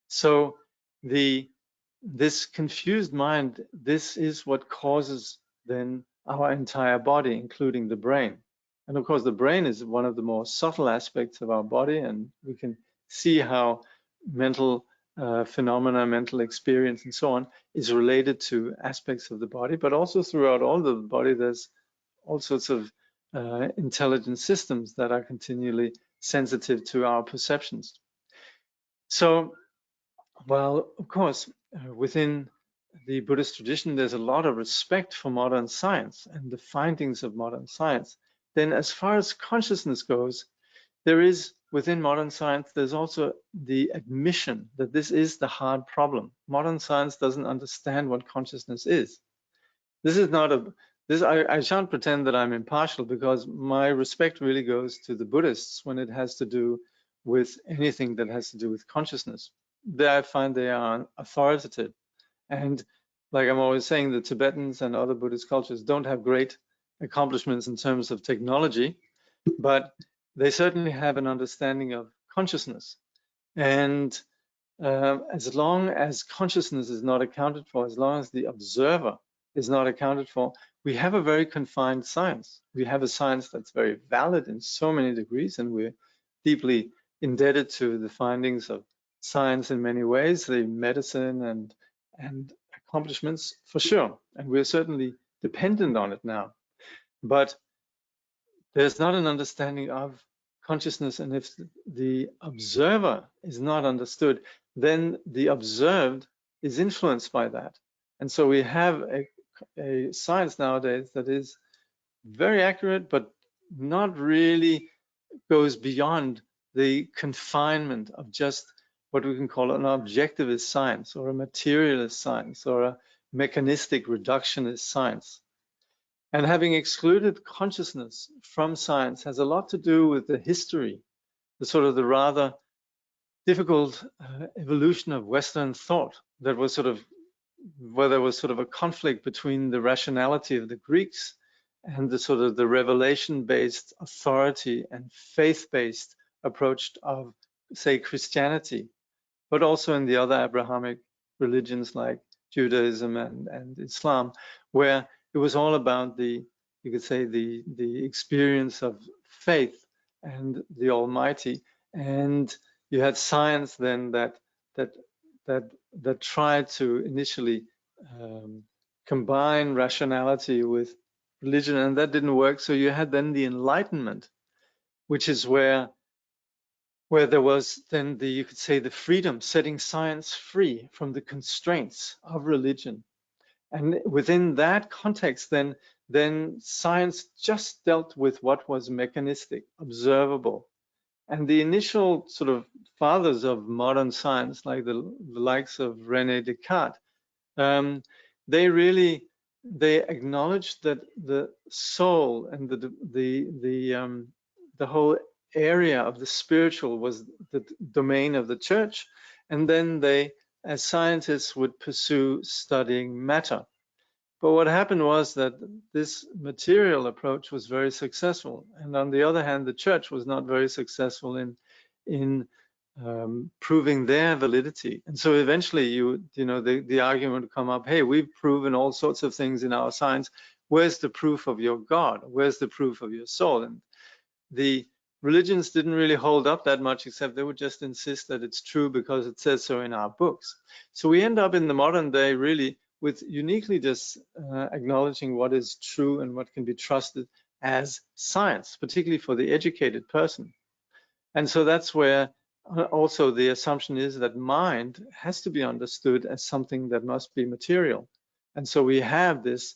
Speaker 1: So this confused mind, this is what causes then our entire body, including the brain. And of course, the brain is one of the more subtle aspects of our body, and we can see how mental phenomena, mental experience, and so on is related to aspects of the body, but also throughout all of the body, there's all sorts of intelligent systems that are continually sensitive to our perceptions. So, while of course, within the Buddhist tradition, there's a lot of respect for modern science and the findings of modern science, then as far as consciousness goes, there is, within modern science, there's also the admission that this is the hard problem. Modern science doesn't understand what consciousness is. This is not this, I shan't pretend that I'm impartial, because my respect really goes to the Buddhists when it has to do with anything that has to do with consciousness. There I find they are authoritative. And like I'm always saying, the Tibetans and other Buddhist cultures don't have great accomplishments in terms of technology, but they certainly have an understanding of consciousness. And as long as consciousness is not accounted for, as long as the observer is not accounted for, we have a very confined science. We have a science that's very valid in so many degrees, and we're deeply indebted to the findings of science in many ways, the medicine and accomplishments for sure. And we're certainly dependent on it now. But there's not an understanding of consciousness, and if the observer is not understood, then the observed is influenced by that. And so we have a science nowadays that is very accurate, but not really goes beyond the confinement of just what we can call an objectivist science, or a materialist science, or a mechanistic reductionist science. And having excluded consciousness from science has a lot to do with the history, the rather difficult evolution of Western thought that was where there was a conflict between the rationality of the Greeks and the revelation-based authority and faith-based approach of, say, Christianity, but also in the other Abrahamic religions like Judaism and Islam, where it was all about you could say, the experience of faith and the Almighty. And you had science then that tried to initially combine rationality with religion, and that didn't work. So you had then the Enlightenment, which is where there was then you could say, the freedom, setting science free from the constraints of religion. And within that context, then science just dealt with what was mechanistic, observable. And the initial fathers of modern science, like the likes of René Descartes, they acknowledged that the soul and the whole area of the spiritual was the domain of the church, and then they, as scientists, would pursue studying matter. But what happened was that this material approach was very successful, and on the other hand, the church was not very successful in proving their validity. And so eventually, the argument would come up: hey, we've proven all sorts of things in our science. Where's the proof of your God? Where's the proof of your soul? And the religions didn't really hold up that much, except they would just insist that it's true because it says so in our books. So we end up in the modern day really with uniquely just acknowledging what is true and what can be trusted as science, particularly for the educated person. And so that's where also the assumption is that mind has to be understood as something that must be material. And so we have this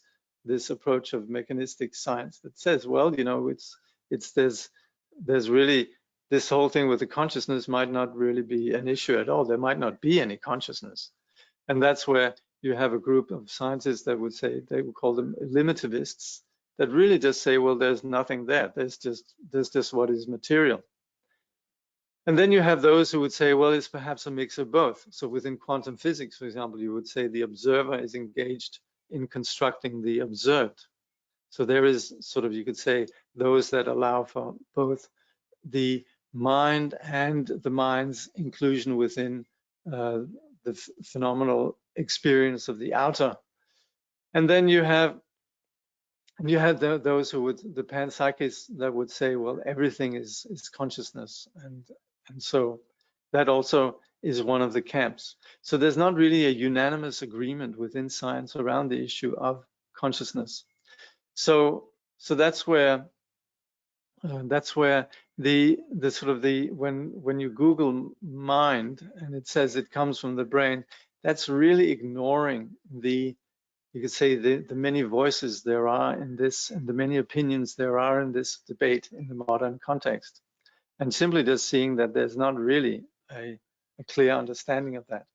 Speaker 1: approach of mechanistic science that says, well, there's really this whole thing with the consciousness might not really be an issue at all. There might not be any consciousness. And that's where you have a group of scientists that would say, they would call them limitivists, that really just say, well, there's nothing there. There's just what is material. And then you have those who would say, well, it's perhaps a mix of both. So within quantum physics, for example, you would say the observer is engaged in constructing the observed. So there is you could say, those that allow for both the mind and the mind's inclusion within the phenomenal experience of the outer. And then you have those who would, the panpsychists, that would say, well, everything is consciousness, and so that also is one of the camps. So there's not really a unanimous agreement within science around the issue of consciousness. So that's where when you Google mind and it says it comes from the brain, that's really ignoring you could say the many voices there are in this, and the many opinions there are in this debate in the modern context, and simply just seeing that there's not really a clear understanding of that.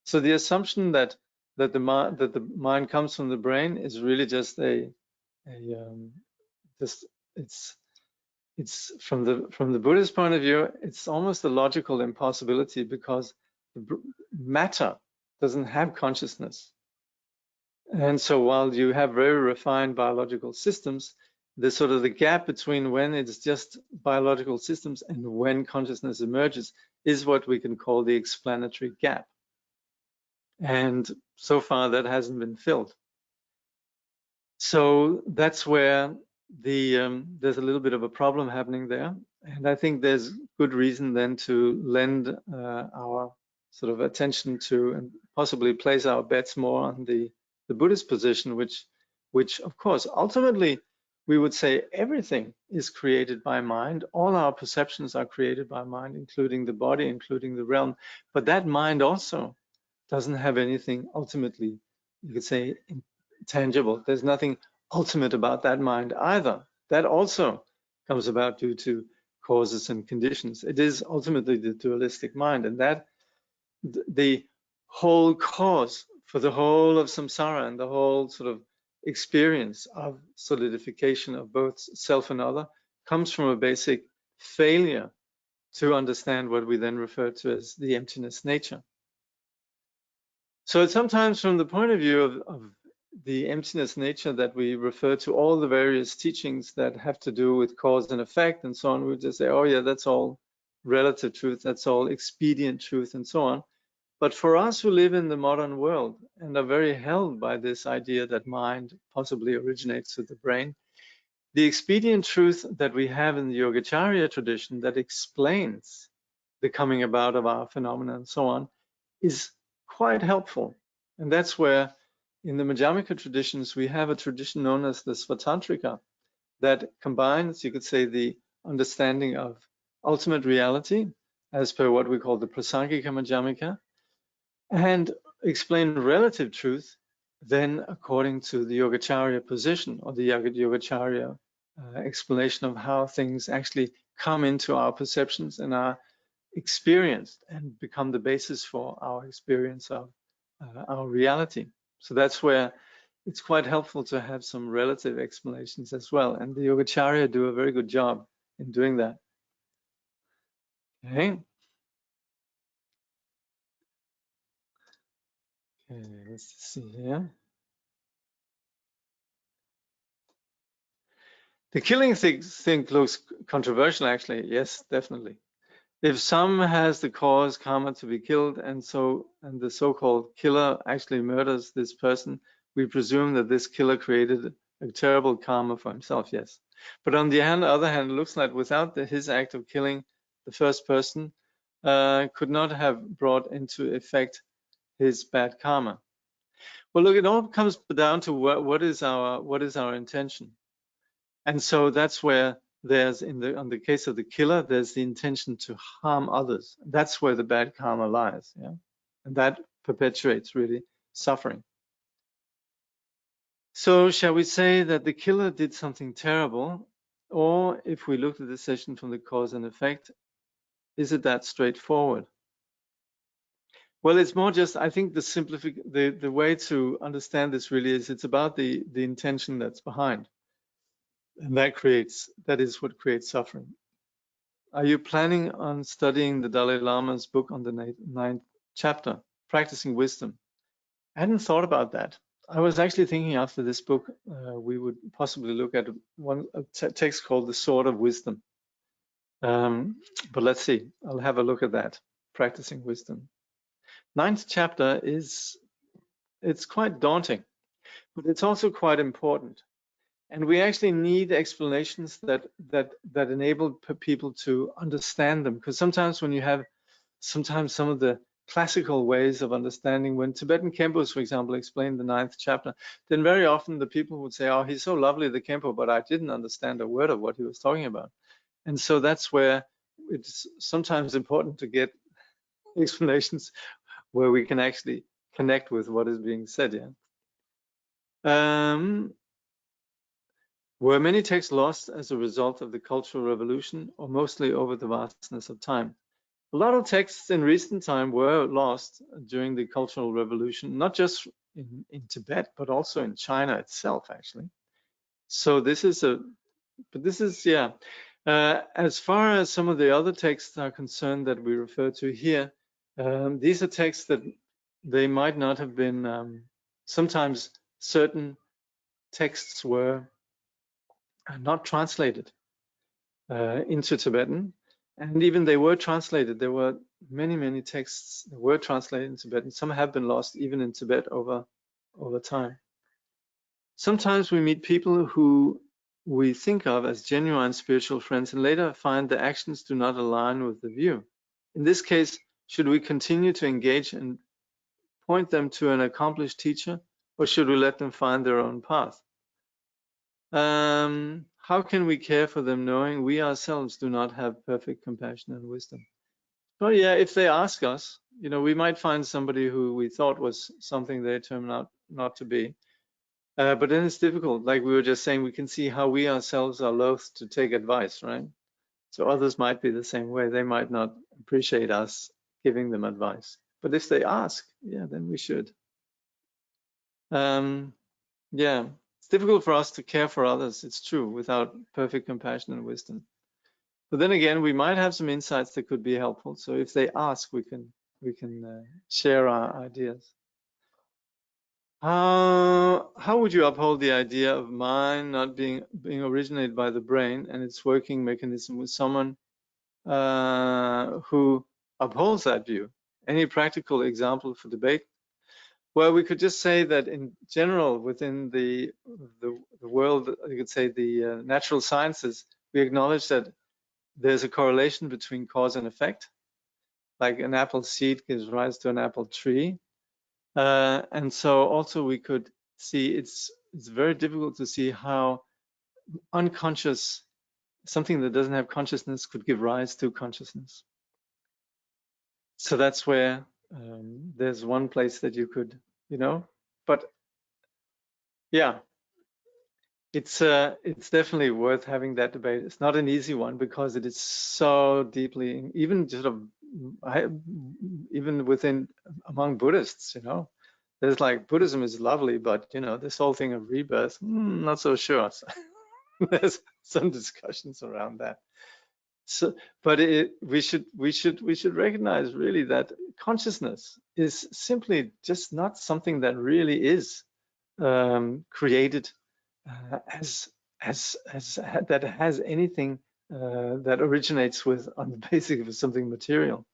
Speaker 1: So the assumption that the mind comes from the brain is really just a just it's from the Buddhist point of view, it's almost a logical impossibility, because matter doesn't have consciousness. And so while you have very refined biological systems, the sort of the gap between when it's just biological systems and when consciousness emerges is what we can call the explanatory gap. And so far that hasn't been filled. So that's where there's a little bit of a problem happening there. And I think there's good reason then to lend our sort of attention to, and possibly place our bets more on the Buddhist position, which of course, ultimately, we would say everything is created by mind. All our perceptions are created by mind, including the body, including the realm. But that mind also doesn't have anything ultimately, you could say, tangible. There's nothing ultimate about that mind either. That also comes about due to causes and conditions. It is ultimately the dualistic mind, and that the whole cause for the whole of samsara and the whole sort of experience of solidification of both self and other comes from a basic failure to understand what we then refer to as the emptiness nature. So it's sometimes from the point of view of the emptiness nature that we refer to all the various teachings that have to do with cause and effect and so on. We just say, oh yeah, that's all relative truth, that's all expedient truth and so on. But for us who live in the modern world and are very held by this idea that mind possibly originates with the brain, the expedient truth that we have in the Yogacarya tradition that explains the coming about of our phenomena and so on is quite helpful. And that's where in the Madhyamaka traditions, we have a tradition known as the Svatantrika that combines, you could say, the understanding of ultimate reality as per what we call the Prasangika Madhyamaka, and explain relative truth then according to the Yogacarya position, or the Yogacarya explanation of how things actually come into our perceptions and are experienced and become the basis for our experience of our reality. So that's where it's quite helpful to have some relative explanations as well. And the Yogacarya do a very good job in doing that. Okay. Okay, let's see here. The killing thing looks controversial, actually. Yes, definitely. If some has the cause karma to be killed, and the so-called killer actually murders this person, we presume that this killer created a terrible karma for himself. Yes, but on the other hand, it looks like without his act of killing the first person, could not have brought into effect his bad karma. Well, look, it all comes down to what is our intention. And so that's where there's, on the case of the killer, there's the intention to harm others. That's where the bad karma lies, yeah? And that perpetuates really suffering. So shall we say that the killer did something terrible? Or if we look at the session from the cause and effect, is it that straightforward? Well, it's more just, I think the way to understand this really is it's about the intention that's behind. And that is what creates suffering. Are you planning on studying the Dalai Lama's book on the 9th chapter, Practicing Wisdom? I hadn't thought about that. I was actually thinking after this book, we would possibly look at a text called The Sword of Wisdom. But let's see, I'll have a look at that, Practicing Wisdom. 9th chapter it's quite daunting, but it's also quite important. And we actually need explanations that enable people to understand them. Because sometimes when you have some of the classical ways of understanding, when Tibetan Khenpos, for example, explained the 9th chapter, then very often the people would say, oh, he's so lovely, the Khenpo, but I didn't understand a word of what he was talking about. And so that's where it's sometimes important to get explanations where we can actually connect with what is being said, yeah. Were many texts lost as a result of the Cultural Revolution, or mostly over the vastness of time? A lot of texts in recent time were lost during the Cultural Revolution, not just in Tibet, but also in China itself, actually. So this is yeah. As far as some of the other texts are concerned that we refer to here, these are texts that they might not have been. Sometimes certain texts were not translated into Tibetan, and even they were translated. There were many texts that were translated in Tibetan. Some have been lost even in Tibet over time. Sometimes we meet people who we think of as genuine spiritual friends and later find the actions do not align with the view. In this case, should we continue to engage and point them to an accomplished teacher, or should we let them find their own path? How can we care for them knowing we ourselves do not have perfect compassion and wisdom? Well, yeah, if they ask us, we might find somebody who we thought was something they turned out not to be. But then it's difficult. Like we were just saying, we can see how we ourselves are loath to take advice, right? So others might be the same way. They might not appreciate us giving them advice. But if they ask, yeah, then we should. Yeah, it's difficult for us to care for others, it's true, without perfect compassion and wisdom. But then again, we might have some insights that could be helpful. So if they ask, we can share our ideas. How would you uphold the idea of mind not being originated by the brain and its working mechanism with someone who upholds that view? Any practical example for debate? Well, we could just say that in general, within the world, you could say the natural sciences, we acknowledge that there's a correlation between cause and effect. Like an apple seed gives rise to an apple tree. And so also we could see it's very difficult to see how unconscious, something that doesn't have consciousness, could give rise to consciousness. So that's where there's one place that you could, but yeah, it's definitely worth having that debate. It's not an easy one because it is so deeply, even even within among Buddhists, there's like Buddhism is lovely, but this whole thing of rebirth, not so sure. So there's some discussions around that. So, but we should recognize really that consciousness is simply just not something that really is created as that has anything that originates on the basis of something material.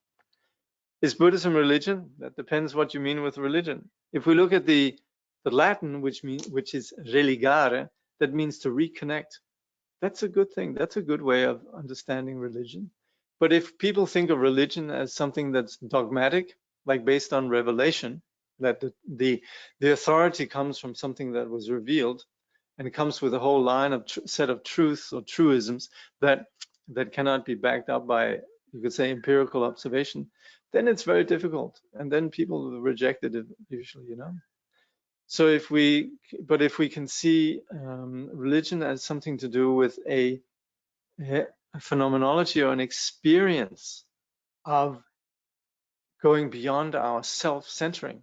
Speaker 1: Is Buddhism religion? That depends what you mean with religion. If we look at the Latin, which is religare, that means to reconnect. That's a good thing. That's a good way of understanding religion. But if people think of religion as something that's dogmatic, like based on revelation, that the authority comes from something that was revealed, and it comes with a whole line of set of truths or truisms that cannot be backed up by, you could say, empirical observation, then it's very difficult, and then people reject it usually, So if we can see religion as something to do with a phenomenology or an experience of going beyond our self-centering.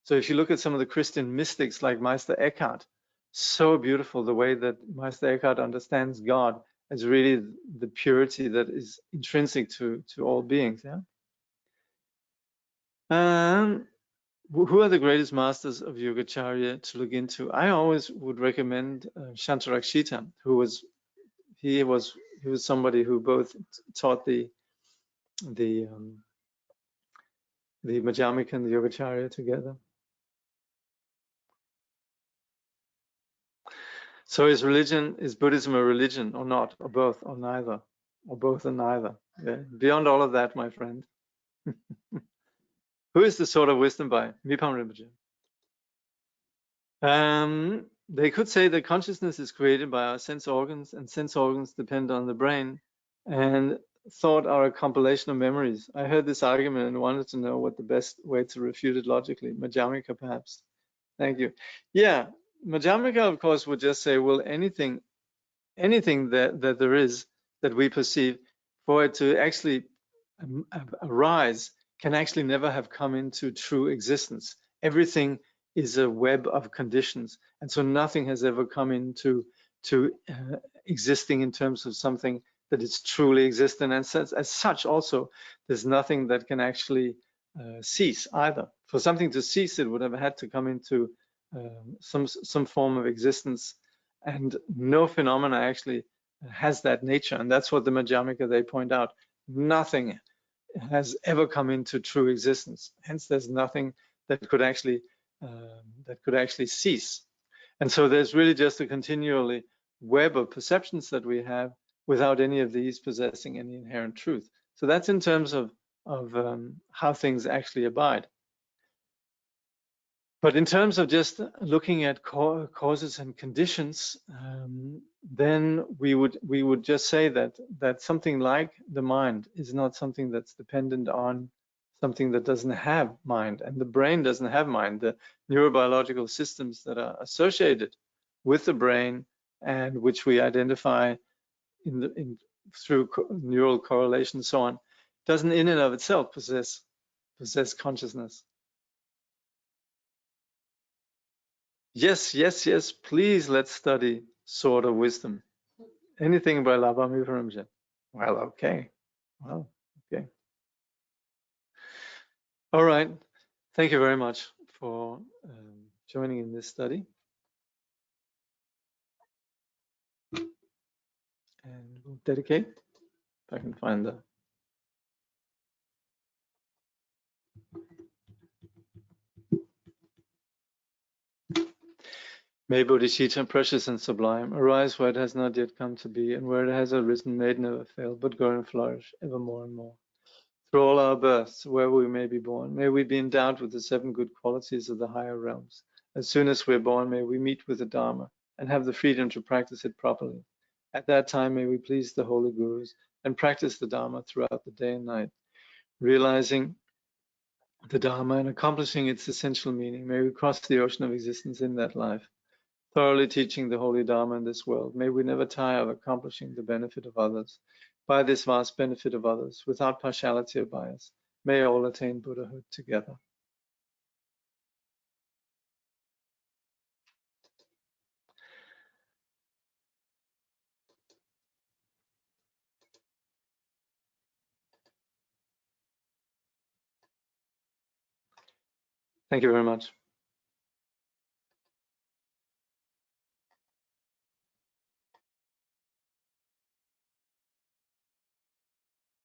Speaker 1: So if you look at some of the Christian mystics like Meister Eckhart, so beautiful the way that Meister Eckhart understands God as really the purity that is intrinsic to all beings. Yeah. Who are the greatest masters of Yogacharya to look into? I always would recommend Shantarakshita, who was somebody who both taught the Madhyamika and the Yogacharya together. So is Buddhism a religion or not, or both, or neither, or both and neither? Yeah. Beyond all of that, my friend. Who is the sword of wisdom by? Mipam Rinpoche. They could say that consciousness is created by our sense organs, and sense organs depend on the brain, and thought are a compilation of memories. I heard this argument and wanted to know what the best way to refute it logically. Madhyamika, perhaps. Thank you. Yeah, Madhyamika, of course, would just say, well, anything that there is that we perceive, for it to actually arise, can actually never have come into true existence. Everything is a web of conditions, and so nothing has ever come into to existing in terms of something that is truly existent. And as such, also, there's nothing that can actually cease either. For something to cease, it would have had to come into some form of existence, and no phenomena actually has that nature. And that's what the Madhyamika, they point out. Nothing has ever come into true existence. Hence, there's nothing that could actually cease. And so there's really just a continually web of perceptions that we have without any of these possessing any inherent truth. So that's in terms of how things actually abide. But in terms of just looking at causes and conditions, then we would just say that something like the mind is not something that's dependent on something that doesn't have mind, and the brain doesn't have mind. The neurobiological systems that are associated with the brain and which we identify through neural correlation and so on, doesn't in and of itself possess consciousness. Yes, yes, yes, please, let's study Sword of Wisdom. Anything by Labami Paramjan. Well, okay. Well, okay. All right. Thank you very much for joining in this study. And we'll dedicate, if I can find the... May Bodhicitta, precious and sublime, arise where it has not yet come to be, and where it has arisen, may it never fail, but grow and flourish ever more and more. Through all our births, wherever we may be born, may we be endowed with the 7 good qualities of the higher realms. As soon as we're born, may we meet with the Dharma and have the freedom to practice it properly. At that time, may we please the holy gurus and practice the Dharma throughout the day and night. Realizing the Dharma and accomplishing its essential meaning, may we cross the ocean of existence in that life. Thoroughly teaching the holy Dharma in this world, may we never tire of accomplishing the benefit of others. By this vast benefit of others, without partiality or bias, may all attain Buddhahood together. Thank you very much.